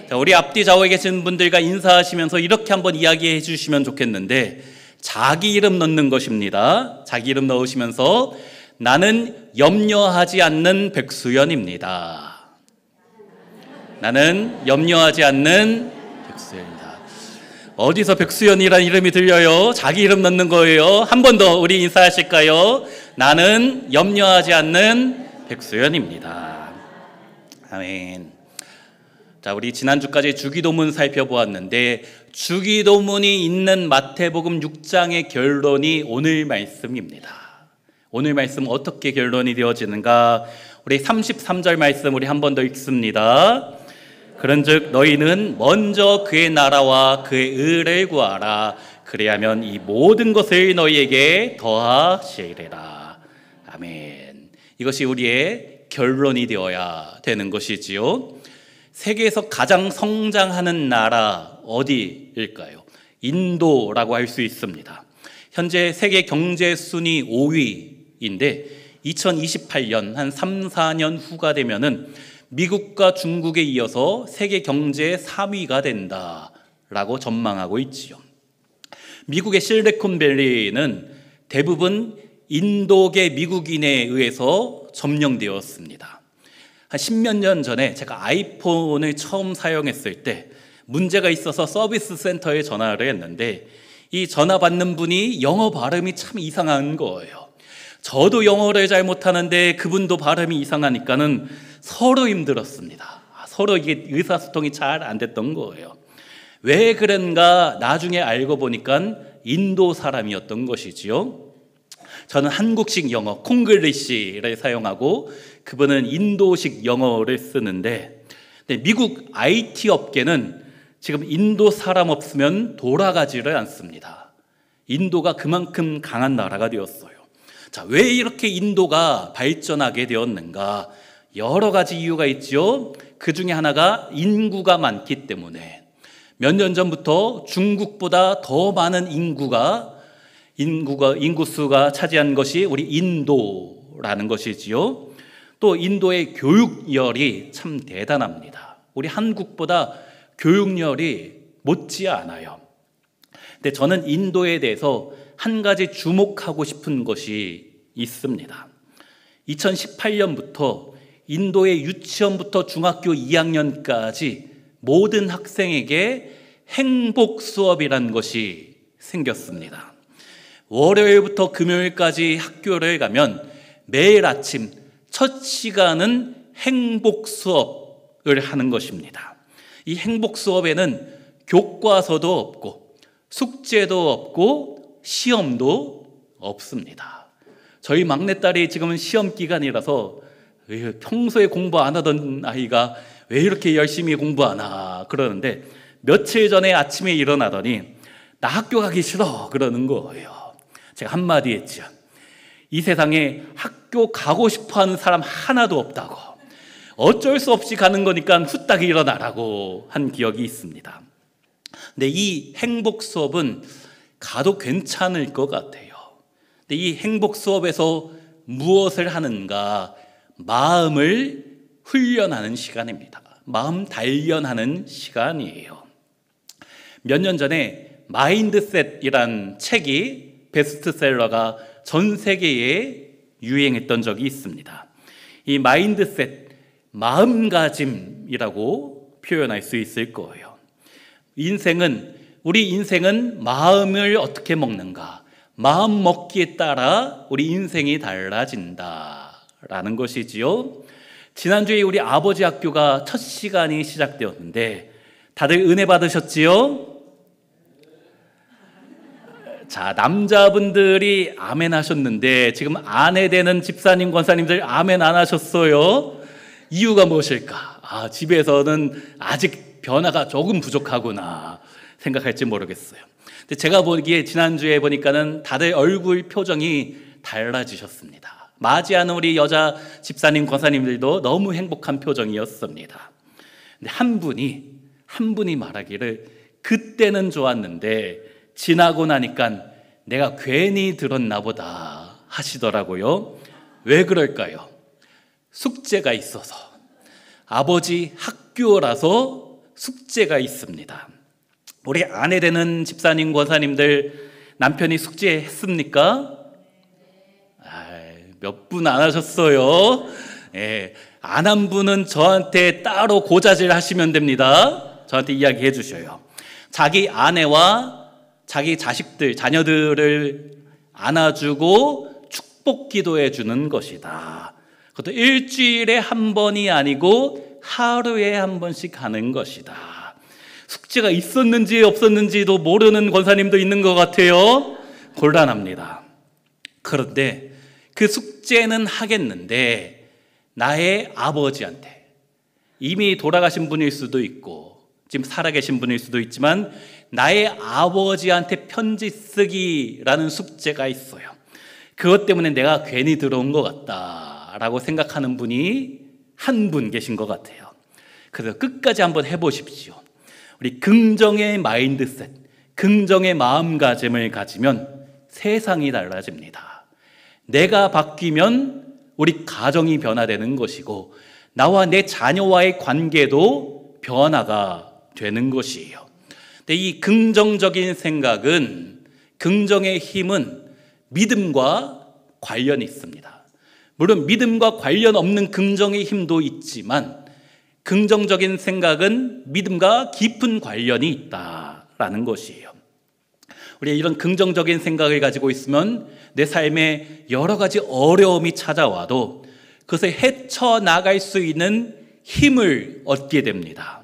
자, 우리 앞뒤 좌우에 계신 분들과 인사하시면서 이렇게 한번 이야기해 주시면 좋겠는데, 자기 이름 넣는 것입니다. 자기 이름 넣으시면서 나는 염려하지 않는 백수연입니다. 나는 염려하지 않는 백수연이다. 어디서 백수연이라는 이름이 들려요? 자기 이름 넣는 거예요. 한 번 더 우리 인사하실까요? 나는 염려하지 않는 백수연입니다. 아멘. 자, 우리 지난주까지 주기도문 살펴보았는데, 주기도문이 있는 마태복음 6장의 결론이 오늘 말씀입니다. 오늘 말씀 어떻게 결론이 되어지는가? 우리 33절 말씀 우리 한 번 더 읽습니다. 그런즉 너희는 먼저 그의 나라와 그의 의를 구하라. 그리하면 이 모든 것을 너희에게 더하시리라. 아멘. 이것이 우리의 결론이 되어야 되는 것이지요. 세계에서 가장 성장하는 나라 어디일까요? 인도라고 할 수 있습니다. 현재 세계 경제 순위 5위인데 2028년 한 3, 4년 후가 되면은 미국과 중국에 이어서 세계 경제 3위가 된다라고 전망하고 있지요. 미국의 실리콘밸리는 대부분 인도계 미국인에 의해서 점령되었습니다. 한 10몇 년 전에 제가 아이폰을 처음 사용했을 때 문제가 있어서 서비스 센터에 전화를 했는데, 이 전화 받는 분이 영어 발음이 참 이상한 거예요. 저도 영어를 잘 못하는데 그분도 발음이 이상하니까는 서로 힘들었습니다. 서로 이게 의사소통이 잘 안 됐던 거예요. 왜 그런가 나중에 알고 보니까 인도 사람이었던 것이지요. 저는 한국식 영어 콩글리시를 사용하고 그분은 인도식 영어를 쓰는데, 미국 IT 업계는 지금 인도 사람 없으면 돌아가지를 않습니다. 인도가 그만큼 강한 나라가 되었어요. 자, 왜 이렇게 인도가 발전하게 되었는가? 여러 가지 이유가 있죠. 그 중에 하나가 인구가 많기 때문에. 몇 년 전부터 중국보다 더 많은 인구수가 차지한 것이 우리 인도라는 것이지요. 또 인도의 교육열이 참 대단합니다. 우리 한국보다 교육열이 못지 않아요. 근데 저는 인도에 대해서 한 가지 주목하고 싶은 것이 있습니다. 2018년부터 인도의 유치원부터 중학교 2학년까지 모든 학생에게 행복 수업이라는 것이 생겼습니다. 월요일부터 금요일까지 학교를 가면 매일 아침 첫 시간은 행복 수업을 하는 것입니다. 이 행복 수업에는 교과서도 없고 숙제도 없고 시험도 없습니다. 저희 막내딸이 지금은 시험 기간이라서 평소에 공부 안 하던 아이가 왜 이렇게 열심히 공부하나 그러는데, 며칠 전에 아침에 일어나더니 나 학교 가기 싫어 그러는 거예요. 제가 한마디 했죠. 이 세상에 학교 가고 싶어하는 사람 하나도 없다고, 어쩔 수 없이 가는 거니까 후딱 일어나라고 한 기억이 있습니다. 근데 이 행복 수업은 가도 괜찮을 것 같아요. 근데 이 행복 수업에서 무엇을 하는가? 마음을 훈련하는 시간입니다. 마음 단련하는 시간이에요. 몇 년 전에 마인드셋이란 책이 베스트셀러가 전 세계에 유행했던 적이 있습니다. 이 마인드셋, 마음가짐이라고 표현할 수 있을 거예요. 우리 인생은 마음을 어떻게 먹는가? 마음 먹기에 따라 우리 인생이 달라진다라는 것이지요. 지난주에 우리 아버지 학교가 첫 시간이 시작되었는데 다들 은혜 받으셨지요? 자, 남자분들이 아멘 하셨는데 지금 아내 되는 집사님, 권사님들 아멘 안 하셨어요? 이유가 무엇일까? 집에서는 아직 변화가 조금 부족하구나 생각할지 모르겠어요. 근데 제가 보기에 지난주에 보니까는 다들 얼굴 표정이 달라지셨습니다. 맞이하는 우리 여자 집사님, 권사님들도 너무 행복한 표정이었습니다. 근데 한 분이 말하기를 그때는 좋았는데 지나고 나니까 내가 괜히 들었나 보다 하시더라고요. 왜 그럴까요? 숙제가 있어서. 아버지 학교라서 숙제가 있습니다. 우리 아내 되는 집사님, 권사님들 남편이 숙제했습니까? 몇 분 안 하셨어요? 안 한 분은 저한테 따로 고자질 하시면 됩니다. 저한테 이야기해 주셔요. 자기 아내와 자기 자식들, 자녀들을 안아주고 축복 기도해 주는 것이다. 그것도 일주일에 한 번이 아니고 하루에 한 번씩 하는 것이다. 숙제가 있었는지 없었는지도 모르는 권사님도 있는 것 같아요. 곤란합니다. 그런데 그 숙제는 하겠는데 나의 아버지한테, 이미 돌아가신 분일 수도 있고 지금 살아계신 분일 수도 있지만 나의 아버지한테 편지 쓰기라는 숙제가 있어요. 그것 때문에 내가 괜히 들어온 것 같다라고 생각하는 분이 한 분 계신 것 같아요. 그래서 끝까지 한번 해보십시오. 우리 긍정의 마인드셋, 긍정의 마음가짐을 가지면 세상이 달라집니다. 내가 바뀌면 우리 가정이 변화되는 것이고 나와 내 자녀와의 관계도 변화가 되는 것이에요. 근데 이 긍정적인 생각은, 긍정의 힘은 믿음과 관련이 있습니다. 물론 믿음과 관련 없는 긍정의 힘도 있지만 긍정적인 생각은 믿음과 깊은 관련이 있다라는 것이에요. 우리가 이런 긍정적인 생각을 가지고 있으면 내 삶에 여러 가지 어려움이 찾아와도 그것을 헤쳐나갈 수 있는 힘을 얻게 됩니다.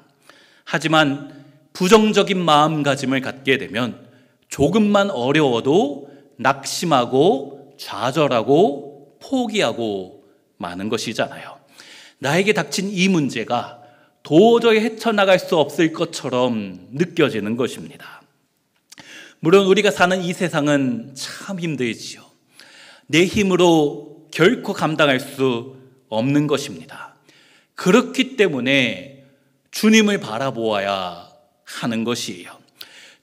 하지만 부정적인 마음가짐을 갖게 되면 조금만 어려워도 낙심하고 좌절하고 포기하고 마는 것이잖아요. 나에게 닥친 이 문제가 도저히 헤쳐나갈 수 없을 것처럼 느껴지는 것입니다. 물론 우리가 사는 이 세상은 참 힘들지요. 내 힘으로 결코 감당할 수 없는 것입니다. 그렇기 때문에 주님을 바라보아야 하는 것이에요.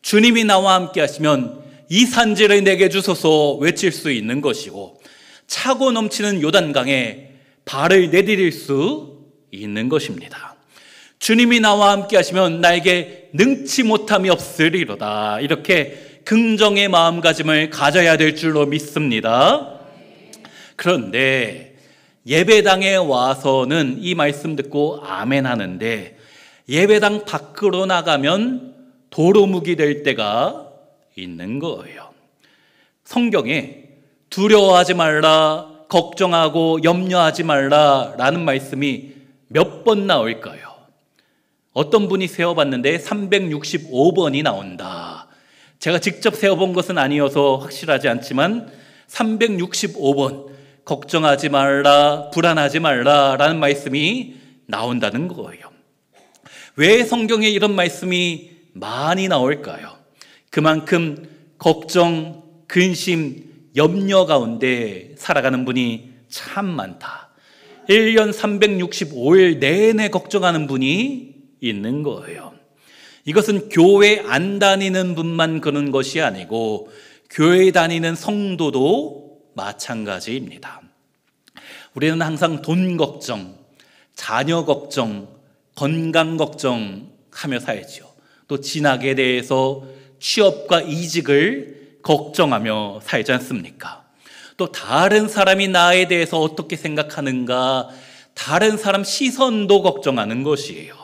주님이 나와 함께 하시면 이 산지를 내게 주소서 외칠 수 있는 것이고 차고 넘치는 요단강에 발을 내디딜 수 있는 것입니다. 주님이 나와 함께 하시면 나에게 능치 못함이 없으리로다. 이렇게 긍정의 마음가짐을 가져야 될 줄로 믿습니다. 그런데 예배당에 와서는 이 말씀 듣고 아멘 하는데 예배당 밖으로 나가면 도루묵이 될 때가 있는 거예요. 성경에 두려워하지 말라, 걱정하고 염려하지 말라라는 말씀이 몇 번 나올까요? 어떤 분이 세어봤는데 365번이 나온다. 제가 직접 세어본 것은 아니어서 확실하지 않지만 365번 걱정하지 말라, 불안하지 말라라는 말씀이 나온다는 거예요. 왜 성경에 이런 말씀이 많이 나올까요? 그만큼 걱정, 근심, 염려 가운데 살아가는 분이 참 많다. 1년 365일 내내 걱정하는 분이 있는 거예요. 이것은 교회 안 다니는 분만 그런 것이 아니고 교회 다니는 성도도 마찬가지입니다. 우리는 항상 돈 걱정, 자녀 걱정, 건강 걱정하며 살죠. 또 진학에 대해서 취업과 이직을 걱정하며 살지 않습니까? 또 다른 사람이 나에 대해서 어떻게 생각하는가, 다른 사람 시선도 걱정하는 것이에요.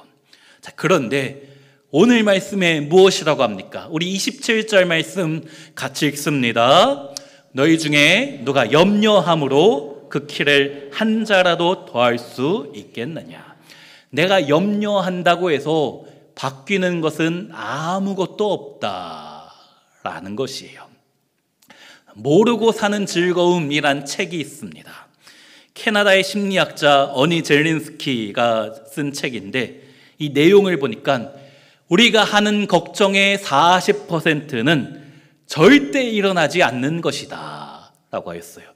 자, 그런데 오늘 말씀에 무엇이라고 합니까? 우리 27절 말씀 같이 읽습니다. 너희 중에 누가 염려함으로 그 키를 한 자라도 더할 수 있겠느냐? 내가 염려한다고 해서 바뀌는 것은 아무것도 없다라는 것이에요. 모르고 사는 즐거움이란 책이 있습니다. 캐나다의 심리학자 어니 젤린스키가 쓴 책인데 이 내용을 보니까 우리가 하는 걱정의 40%는 절대 일어나지 않는 것이다 라고 하였어요.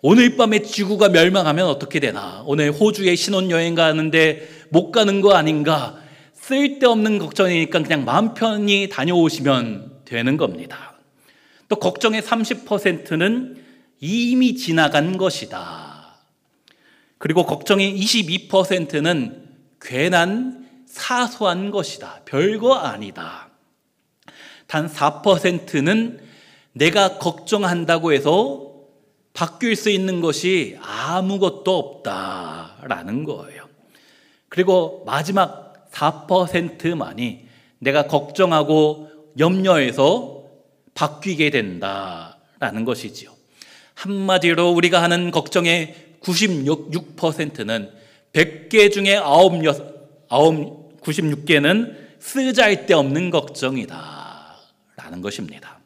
오늘 밤에 지구가 멸망하면 어떻게 되나? 오늘 호주에 신혼여행 가는데 못 가는 거 아닌가? 쓸데없는 걱정이니까 그냥 마음 편히 다녀오시면 되는 겁니다. 또 걱정의 30%는 이미 지나간 것이다. 그리고 걱정의 22%는 괜한 사소한 것이다. 별거 아니다. 단 4%는 내가 걱정한다고 해서 바뀔 수 있는 것이 아무것도 없다라는 거예요. 그리고 마지막 4%만이 내가 걱정하고 염려해서 바뀌게 된다라는 것이지요. 한마디로 우리가 하는 걱정의 96%는 100개 중에 96개는 쓰잘데없는 걱정이다 라는 것입니다.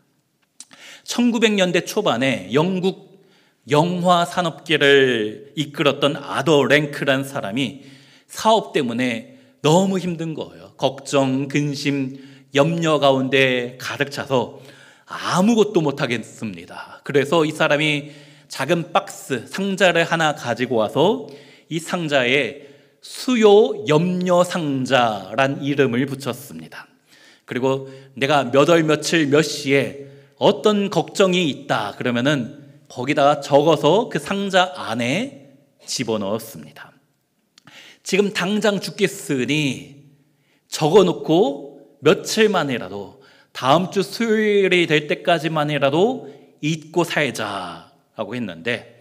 1900년대 초반에 영국 영화 산업계를 이끌었던 아더 랭크라는 사람이 사업 때문에 너무 힘든 거예요. 걱정, 근심, 염려 가운데 가득 차서 아무것도 못하겠습니다. 그래서 이 사람이 작은 박스, 상자를 하나 가지고 와서 이 상자에 수요 염려 상자란 이름을 붙였습니다. 그리고 내가 몇 월 며칠 몇 시에 어떤 걱정이 있다 그러면은 거기다가 적어서 그 상자 안에 집어넣었습니다. 지금 당장 죽겠으니 적어놓고 며칠만이라도 다음 주 수요일이 될 때까지만이라도 잊고 살자라고 했는데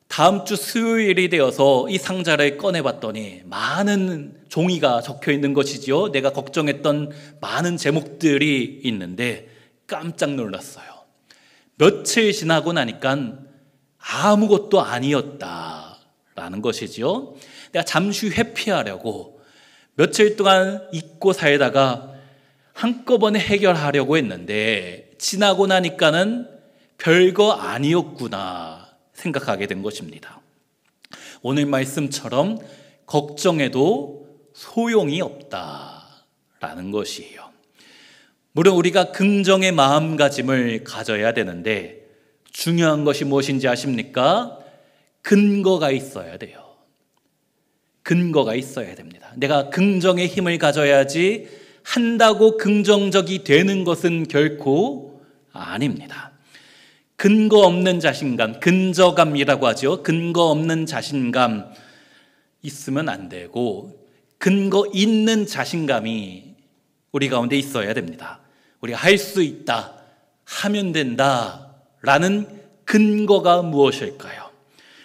다음 주 수요일이 되어서 이 상자를 꺼내봤더니 많은 종이가 적혀 있는 것이지요. 내가 걱정했던 많은 제목들이 있는데 깜짝 놀랐어요. 며칠 지나고 나니까 아무것도 아니었다라는 것이지요. 내가 잠시 회피하려고 며칠 동안 잊고 살다가 한꺼번에 해결하려고 했는데 지나고 나니까는 별거 아니었구나 생각하게 된 것입니다. 오늘 말씀처럼 걱정해도 소용이 없다라는 것이에요. 물론 우리가 긍정의 마음가짐을 가져야 되는데 중요한 것이 무엇인지 아십니까? 근거가 있어야 돼요. 근거가 있어야 됩니다. 내가 긍정의 힘을 가져야지 한다고 긍정적이 되는 것은 결코 아닙니다. 근거 없는 자신감, 근저감이라고 하죠. 근거 없는 자신감 있으면 안 되고 근거 있는 자신감이 우리 가운데 있어야 됩니다. 우리가 할 수 있다, 하면 된다 라는 근거가 무엇일까요?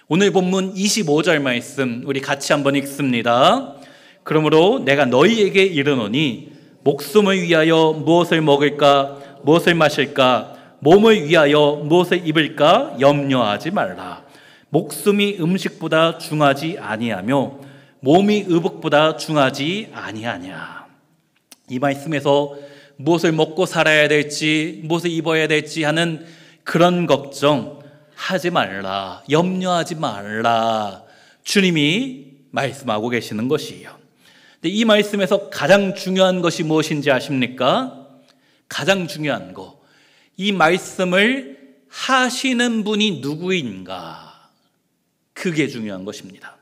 오늘 본문 25절 말씀 우리 같이 한번 읽습니다. 그러므로 내가 너희에게 이르노니 목숨을 위하여 무엇을 먹을까, 무엇을 마실까, 몸을 위하여 무엇을 입을까 염려하지 말라. 목숨이 음식보다 중하지 아니하며 몸이 의복보다 중하지 아니하냐. 이 말씀에서 무엇을 먹고 살아야 될지, 무엇을 입어야 될지 하는 그런 걱정 하지 말라, 염려하지 말라 주님이 말씀하고 계시는 것이에요. 근데 이 말씀에서 가장 중요한 것이 무엇인지 아십니까? 가장 중요한 거, 이 말씀을 하시는 분이 누구인가, 그게 중요한 것입니다.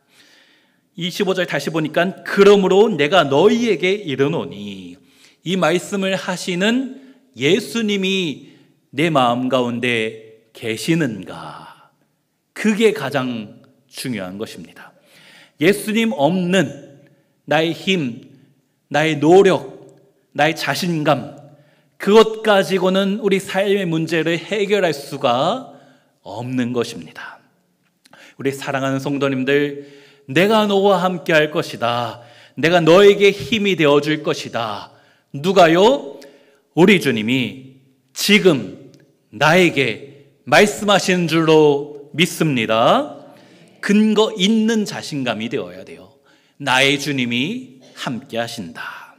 25절 다시 보니까 그러므로 내가 너희에게 이르노니, 이 말씀을 하시는 예수님이 내 마음 가운데 계시는가, 그게 가장 중요한 것입니다. 예수님 없는 나의 힘, 나의 노력, 나의 자신감, 그것 가지고는 우리 삶의 문제를 해결할 수가 없는 것입니다. 우리 사랑하는 성도님들, 내가 너와 함께 할 것이다, 내가 너에게 힘이 되어줄 것이다. 누가요? 우리 주님이 지금 나에게 말씀하시는 줄로 믿습니다. 근거 있는 자신감이 되어야 돼요. 나의 주님이 함께 하신다.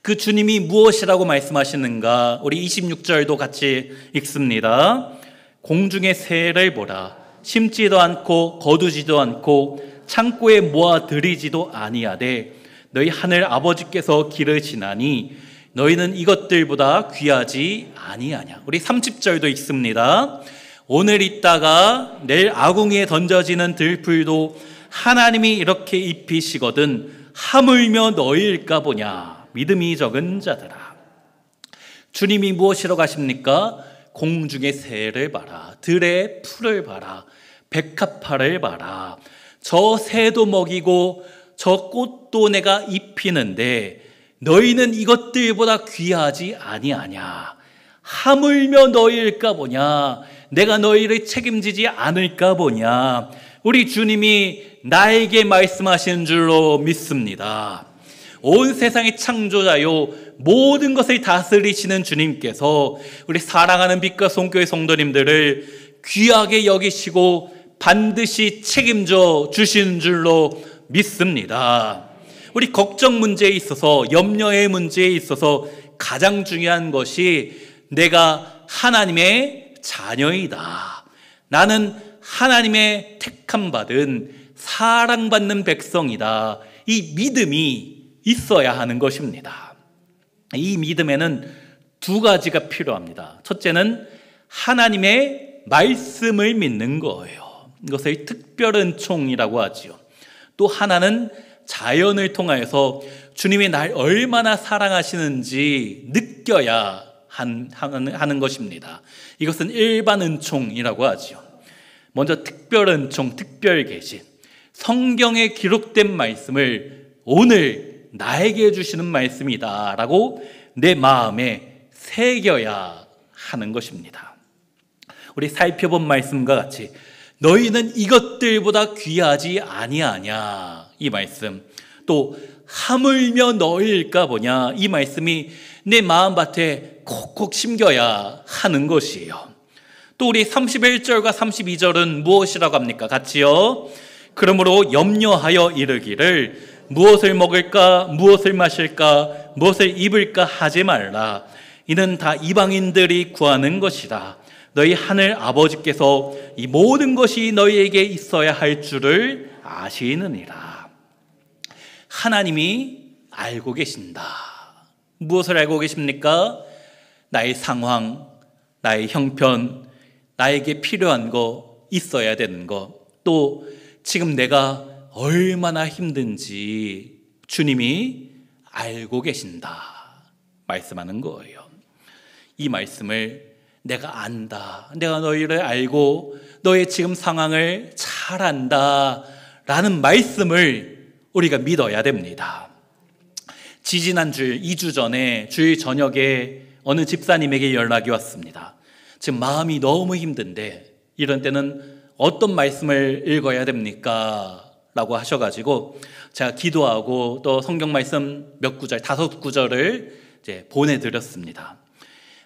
그 주님이 무엇이라고 말씀하시는가? 우리 26절도 같이 읽습니다. 공중의 새를 보라. 심지도 않고 거두지도 않고 창고에 모아 들이지도 아니하되 너희 하늘 아버지께서 기르시나니 너희는 이것들보다 귀하지 아니하냐. 우리 30절도 읽습니다. 오늘 있다가 내일 아궁이에 던져지는 들풀도 하나님이 이렇게 입히시거든 하물며 너희일까 보냐. 믿음이 적은 자들아. 주님이 무엇이라고 하십니까? 공중의 새를 봐라, 들의 풀을 봐라, 백합화를 봐라. 저 새도 먹이고 저 꽃도 내가 입히는데 너희는 이것들보다 귀하지 아니하냐. 하물며 너희일까 보냐. 내가 너희를 책임지지 않을까 보냐. 우리 주님이 나에게 말씀하시는 줄로 믿습니다. 온 세상의 창조자요 모든 것을 다스리시는 주님께서 우리 사랑하는 빛과 손교회 성도님들을 귀하게 여기시고 반드시 책임져 주시는 줄로 믿습니다. 우리 걱정 문제에 있어서, 염려의 문제에 있어서 가장 중요한 것이 내가 하나님의 자녀이다. 나는 하나님의 택함받은 사랑받는 백성이다. 이 믿음이 있어야 하는 것입니다. 이 믿음에는 두 가지가 필요합니다. 첫째는 하나님의 말씀을 믿는 거예요. 이것을 특별 은총이라고 하지요. 또 하나는 자연을 통하여서 주님이 날 얼마나 사랑하시는지 느껴야 하는 것입니다. 이것은 일반 은총이라고 하지요. 먼저 특별 은총, 특별 계신, 성경에 기록된 말씀을 오늘 나에게 주시는 말씀이다 라고 내 마음에 새겨야 하는 것입니다. 우리 살펴본 말씀과 같이 너희는 이것들보다 귀하지 아니하냐, 이 말씀, 또 하물며 너희일까 보냐, 이 말씀이 내 마음밭에 콕콕 심겨야 하는 것이에요. 또 우리 31절과 32절은 무엇이라고 합니까? 같이요. 그러므로 염려하여 이르기를 무엇을 먹을까, 무엇을 마실까, 무엇을 입을까 하지 말라. 이는 다 이방인들이 구하는 것이라. 너희 하늘 아버지께서 이 모든 것이 너희에게 있어야 할 줄을 아시느니라. 하나님이 알고 계신다. 무엇을 알고 계십니까? 나의 상황, 나의 형편, 나에게 필요한 거, 있어야 되는 거, 또 지금 내가 얼마나 힘든지 주님이 알고 계신다 말씀하는 거예요. 이 말씀을 내가 안다, 내가 너희를 알고 너의 지금 상황을 잘 안다 라는 말씀을 우리가 믿어야 됩니다. 지지난 주일 2주 전에 주일 저녁에 어느 집사님에게 연락이 왔습니다. 지금 마음이 너무 힘든데 이런 때는 어떤 말씀을 읽어야 됩니까? 라고 하셔가지고 제가 기도하고 또 성경 말씀 몇 구절, 5구절을 이제 보내드렸습니다.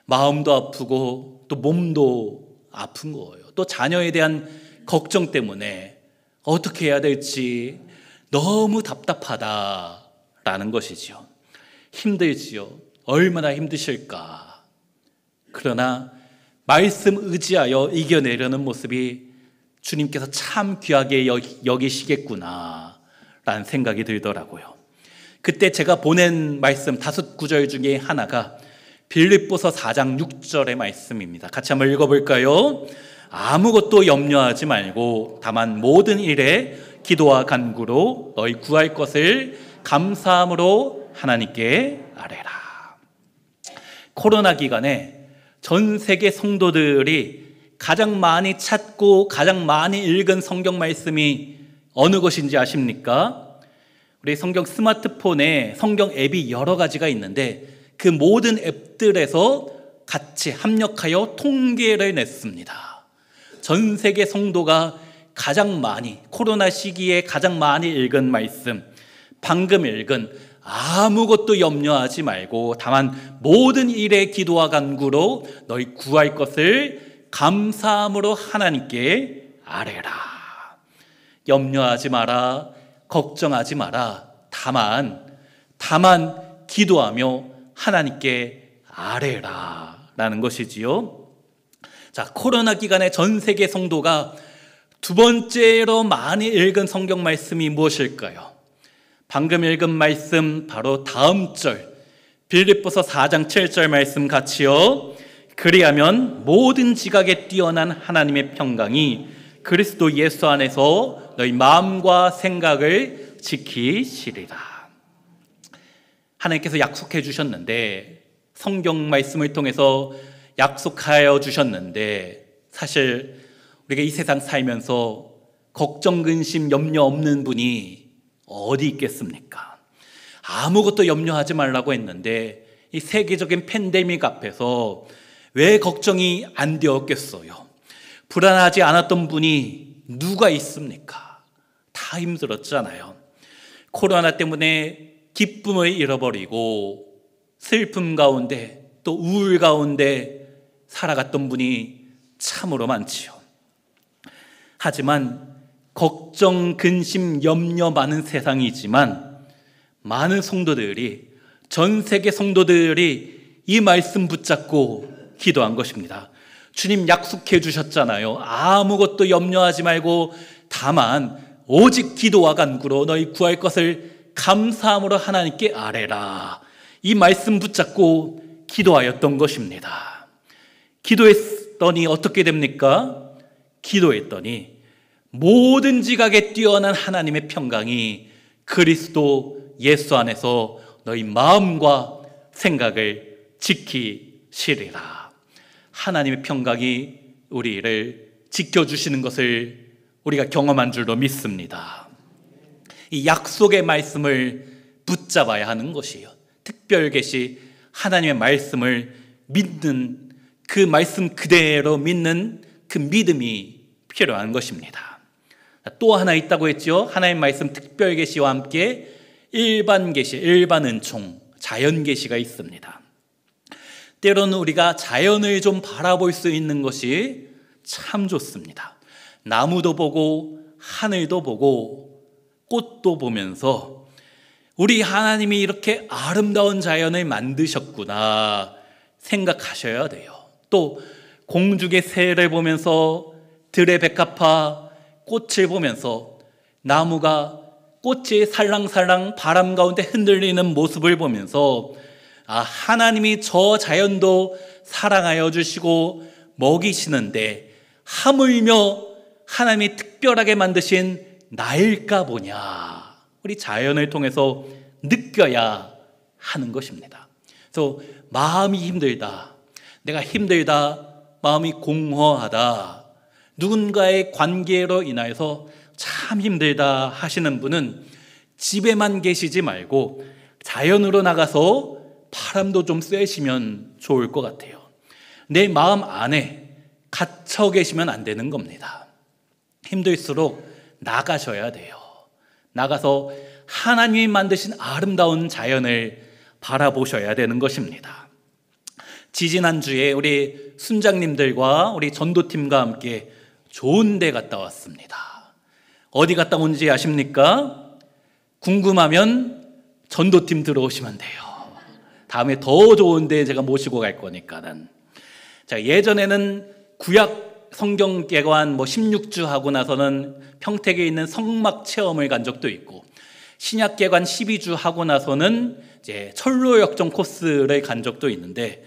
마음도 아프고 또 몸도 아픈 거예요. 또 자녀에 대한 걱정 때문에 어떻게 해야 될지 너무 답답하다라는 것이지요. 힘들지요. 얼마나 힘드실까. 그러나 말씀 의지하여 이겨내려는 모습이 주님께서 참 귀하게 여기시겠구나 라는 생각이 들더라고요. 그때 제가 보낸 말씀 5구절 중에 하나가 빌립보서 4장 6절의 말씀입니다. 같이 한번 읽어볼까요? 아무것도 염려하지 말고 다만 모든 일에 기도와 간구로 너희 구할 것을 감사함으로 하나님께 아뢰라. 코로나 기간에 전 세계 성도들이 가장 많이 찾고 가장 많이 읽은 성경 말씀이 어느 것인지 아십니까? 우리 성경 스마트폰에 성경 앱이 여러 가지가 있는데 그 모든 앱들에서 같이 합력하여 통계를 냈습니다. 전 세계 성도가 가장 많이, 코로나 시기에 가장 많이 읽은 말씀, 방금 읽은 아무것도 염려하지 말고 다만 모든 일에 기도와 간구로 너희 구할 것을 감사함으로 하나님께 아뢰라. 염려하지 마라, 걱정하지 마라. 다만 기도하며 하나님께 아뢰라 라는 것이지요. 자, 코로나 기간에 전 세계 성도가 두 번째로 많이 읽은 성경 말씀이 무엇일까요? 방금 읽은 말씀 바로 다음 절 빌립보서 4장 7절 말씀 같이요. 그리하면 모든 지각에 뛰어난 하나님의 평강이 그리스도 예수 안에서 너희 마음과 생각을 지키시리라. 하나님께서 약속해 주셨는데, 성경 말씀을 통해서 약속하여 주셨는데, 사실 우리가 이 세상 살면서 걱정, 근심, 염려 없는 분이 어디 있겠습니까? 아무것도 염려하지 말라고 했는데 이 세계적인 팬데믹 앞에서 왜 걱정이 안 되었겠어요? 불안하지 않았던 분이 누가 있습니까? 다 힘들었잖아요. 코로나 때문에 기쁨을 잃어버리고 슬픔 가운데 또 우울 가운데 살아갔던 분이 참으로 많지요. 하지만 걱정, 근심, 염려 많은 세상이지만 많은 성도들이, 전 세계 성도들이 이 말씀 붙잡고 기도한 것입니다. 주님 약속해 주셨잖아요. 아무것도 염려하지 말고 다만 오직 기도와 간구로 너희 구할 것을 감사함으로 하나님께 아뢰라. 이 말씀 붙잡고 기도하였던 것입니다. 기도했더니 어떻게 됩니까? 기도했더니 모든 지각에 뛰어난 하나님의 평강이 그리스도 예수 안에서 너희 마음과 생각을 지키시리라. 하나님의 평강이 우리를 지켜주시는 것을 우리가 경험한 줄로 믿습니다. 이 약속의 말씀을 붙잡아야 하는 것이에요. 특별 계시 하나님의 말씀을 믿는, 그 말씀 그대로 믿는 그 믿음이 필요한 것입니다. 또 하나 있다고 했죠. 하나님의 말씀 특별 계시와 함께 일반 계시, 일반 은총, 자연 계시가 있습니다. 때로는 우리가 자연을 좀 바라볼 수 있는 것이 참 좋습니다. 나무도 보고 하늘도 보고 꽃도 보면서 우리 하나님이 이렇게 아름다운 자연을 만드셨구나 생각하셔야 돼요. 또 공중의 새를 보면서 들의 백합화 꽃을 보면서 나무가 꽃이 살랑살랑 바람 가운데 흔들리는 모습을 보면서 하나님이 저 자연도 사랑하여 주시고 먹이시는데 하물며 하나님이 특별하게 만드신 나일까 보냐, 우리 자연을 통해서 느껴야 하는 것입니다. 그래서 마음이 힘들다, 내가 힘들다, 마음이 공허하다, 누군가의 관계로 인하여서 참 힘들다 하시는 분은 집에만 계시지 말고 자연으로 나가서 바람도 좀 쐬시면 좋을 것 같아요. 내 마음 안에 갇혀 계시면 안 되는 겁니다. 힘들수록 나가셔야 돼요. 나가서 하나님이 만드신 아름다운 자연을 바라보셔야 되는 것입니다. 지지난주에 우리 순장님들과 우리 전도팀과 함께 좋은 데 갔다 왔습니다. 어디 갔다 온지 아십니까? 궁금하면 전도팀 들어오시면 돼요. 다음에 더 좋은 데 제가 모시고 갈 거니까는. 자, 예전에는 구약 성경개관 16주 하고 나서는 평택에 있는 성막 체험을 간 적도 있고, 신약개관 12주 하고 나서는 이제 철로역정 코스를 간 적도 있는데,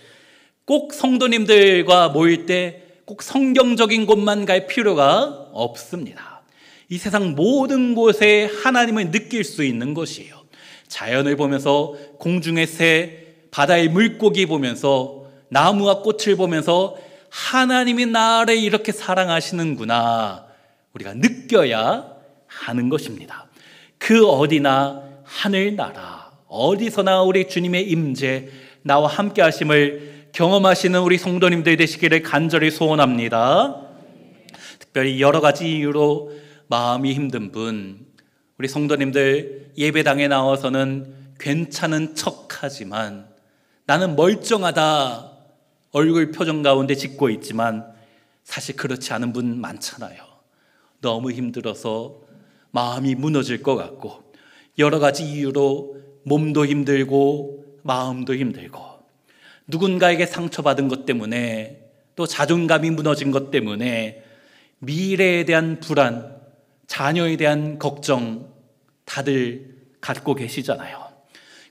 꼭 성도님들과 모일 때 꼭 성경적인 곳만 갈 필요가 없습니다. 이 세상 모든 곳에 하나님을 느낄 수 있는 것이에요. 자연을 보면서 공중의 새, 바다의 물고기 보면서 나무와 꽃을 보면서 하나님이 나를 이렇게 사랑하시는구나, 우리가 느껴야 하는 것입니다. 그 어디나 하늘나라, 어디서나 우리 주님의 임재, 나와 함께 하심을 경험하시는 우리 성도님들 되시기를 간절히 소원합니다. 특별히 여러 가지 이유로 마음이 힘든 분, 우리 성도님들 예배당에 나와서는 괜찮은 척하지만 나는 멀쩡하다 얼굴 표정 가운데 짓고 있지만 사실 그렇지 않은 분 많잖아요. 너무 힘들어서 마음이 무너질 것 같고, 여러 가지 이유로 몸도 힘들고 마음도 힘들고, 누군가에게 상처받은 것 때문에, 또 자존감이 무너진 것 때문에 미래에 대한 불안, 자녀에 대한 걱정 다들 갖고 계시잖아요.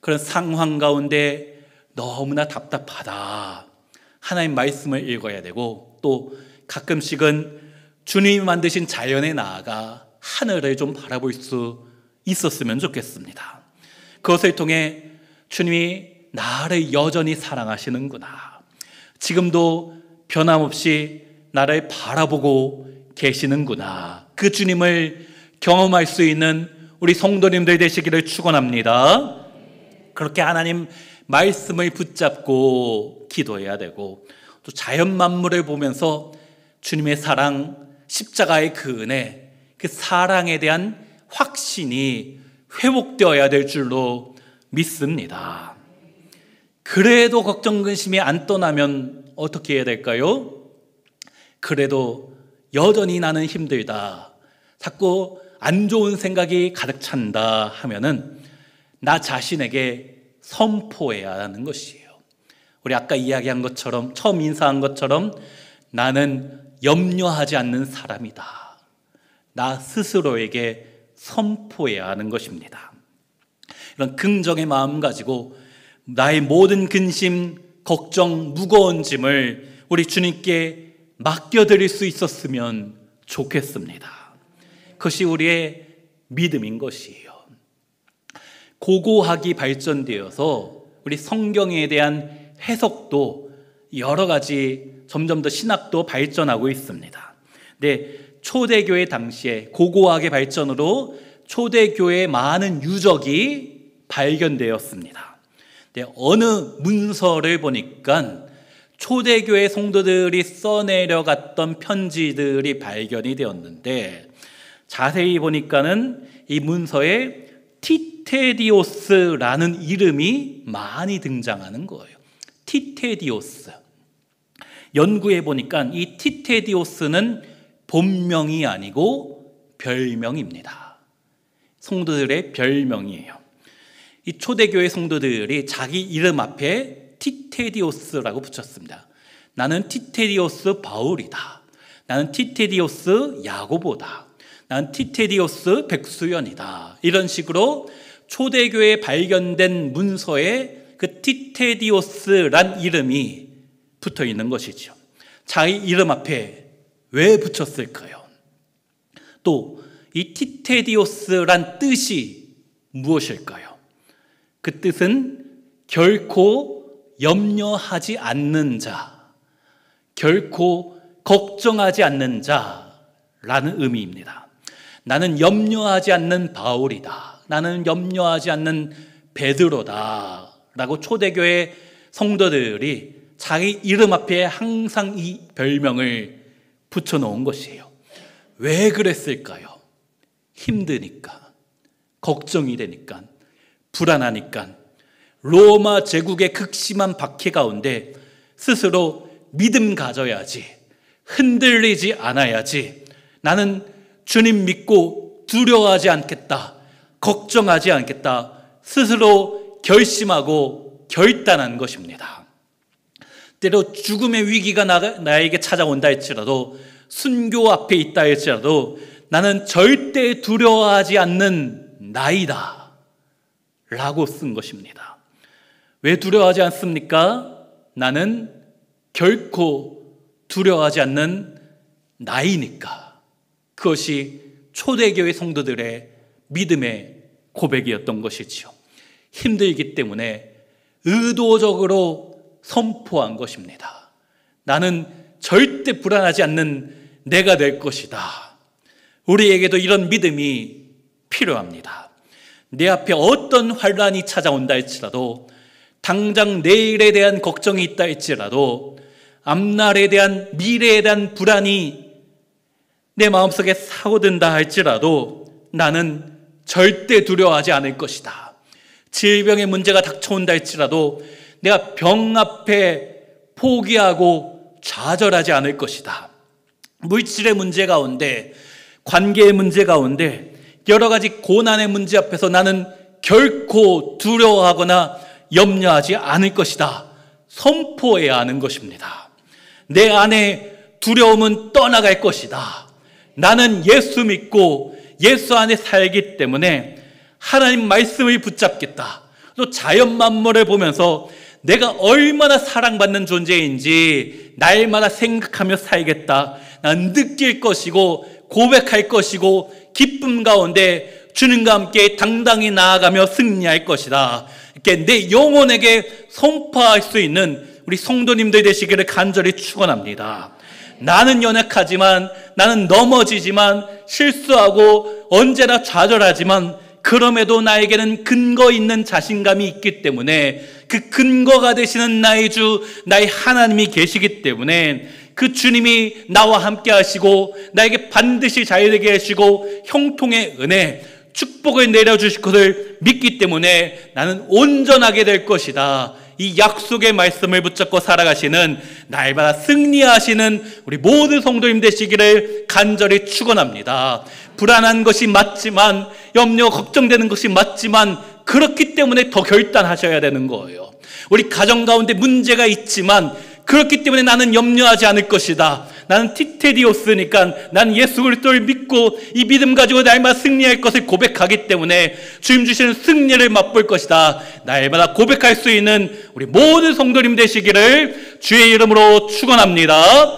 그런 상황 가운데 너무나 답답하다, 하나님 말씀을 읽어야 되고, 또 가끔씩은 주님이 만드신 자연에 나아가 하늘을 좀 바라볼 수 있었으면 좋겠습니다. 그것을 통해 주님이 나를 여전히 사랑하시는구나, 지금도 변함없이 나를 바라보고 계시는구나, 그 주님을 경험할 수 있는 우리 성도님들 되시기를 축원합니다. 그렇게 하나님 말씀을 붙잡고 기도해야 되고, 또 자연 만물을 보면서 주님의 사랑, 십자가의 그 은혜, 그 사랑에 대한 확신이 회복되어야 될 줄로 믿습니다. 그래도 걱정 근심이 안 떠나면 어떻게 해야 될까요? 그래도 여전히 나는 힘들다, 자꾸 안 좋은 생각이 가득 찬다 하면은 나 자신에게 선포해야 하는 것이에요. 우리 아까 이야기한 것처럼, 처음 인사한 것처럼 나는 염려하지 않는 사람이다, 나 스스로에게 선포해야 하는 것입니다. 이런 긍정의 마음 가지고 나의 모든 근심, 걱정, 무거운 짐을 우리 주님께 맡겨드릴 수 있었으면 좋겠습니다. 그것이 우리의 믿음인 것이에요. 고고학이 발전되어서 우리 성경에 대한 해석도 여러 가지 점점 더 신학도 발전하고 있습니다. 근데 초대교회 당시에 고고학의 발전으로 초대교회의 많은 유적이 발견되었습니다. 근데 어느 문서를 보니까 초대교회 성도들이 써내려갔던 편지들이 발견이 되었는데, 자세히 보니까는 이 문서에 티테디오스라는 이름이 많이 등장하는 거예요. 티테디오스. 연구해 보니까 이 티테디오스는 본명이 아니고 별명입니다. 성도들의 별명이에요. 이 초대교회 성도들이 자기 이름 앞에 티테디오스라고 붙였습니다. 나는 티테디오스 바울이다, 나는 티테디오스 야고보다, 나는 티테디오스 백수연이다, 이런 식으로 초대교회에 발견된 문서에 그 티테디오스란 이름이 붙어 있는 것이죠. 자기 이름 앞에 왜 붙였을까요? 또 이 티테디오스란 뜻이 무엇일까요? 그 뜻은 결코 염려하지 않는 자, 결코 걱정하지 않는 자라는 의미입니다. 나는 염려하지 않는 바울이다, 나는 염려하지 않는 베드로다 라고 초대교회 성도들이 자기 이름 앞에 항상 이 별명을 붙여놓은 것이에요. 왜 그랬을까요? 힘드니까, 걱정이 되니까, 불안하니까, 로마 제국의 극심한 박해 가운데 스스로 믿음 가져야지, 흔들리지 않아야지, 나는 주님 믿고 두려워하지 않겠다, 걱정하지 않겠다, 스스로 결심하고 결단한 것입니다. 때로 죽음의 위기가 나에게 찾아온다 할지라도, 순교 앞에 있다 할지라도 나는 절대 두려워하지 않는 나이다 라고 쓴 것입니다. 왜 두려워하지 않습니까? 나는 결코 두려워하지 않는 나이니까. 그것이 초대교회 성도들의 믿음의 고백이었던 것이지요. 힘들기 때문에 의도적으로 선포한 것입니다. 나는 절대 불안하지 않는 내가 될 것이다. 우리에게도 이런 믿음이 필요합니다. 내 앞에 어떤 환란이 찾아온다 할지라도, 당장 내일에 대한 걱정이 있다 할지라도, 앞날에 대한, 미래에 대한 불안이 내 마음속에 사고든다 할지라도 나는 절대 두려워하지 않을 것이다. 질병의 문제가 닥쳐온다 할지라도 내가 병 앞에 포기하고 좌절하지 않을 것이다. 물질의 문제 가운데, 관계의 문제 가운데, 여러 가지 고난의 문제 앞에서 나는 결코 두려워하거나 염려하지 않을 것이다. 선포해야 하는 것입니다. 내 안에 두려움은 떠나갈 것이다. 나는 예수 믿고 예수 안에 살기 때문에 하나님 말씀을 붙잡겠다. 또 자연 만물을 보면서 내가 얼마나 사랑받는 존재인지 날마다 생각하며 살겠다. 난 느낄 것이고 고백할 것이고 기쁨 가운데 주님과 함께 당당히 나아가며 승리할 것이다. 이렇게 내 영혼에게 선포할 수 있는 우리 성도님들 되시기를 간절히 축원합니다. 나는 연약하지만, 나는 넘어지지만, 실수하고 언제나 좌절하지만 그럼에도 나에게는 근거 있는 자신감이 있기 때문에 그 근거가 되시는 나의 주, 나의 하나님이 계시기 때문에 그 주님이 나와 함께 하시고 나에게 반드시 잘되게 하시고 형통의 은혜, 축복을 내려주실 것을 믿기 때문에 나는 온전하게 될 것이다. 이 약속의 말씀을 붙잡고 살아가시는 날마다 승리하시는 우리 모든 성도님 되시기를 간절히 축원합니다. 불안한 것이 맞지만, 염려 걱정되는 것이 맞지만, 그렇기 때문에 더 결단하셔야 되는 거예요. 우리 가정 가운데 문제가 있지만 그렇기 때문에 나는 염려하지 않을 것이다. 나는 티테디오스니까 나는 예수 그리스도를 믿고 이 믿음 가지고 날마다 승리할 것을 고백하기 때문에 주님 주시는 승리를 맛볼 것이다. 날마다 고백할 수 있는 우리 모든 성도님 되시기를 주의 이름으로 축원합니다.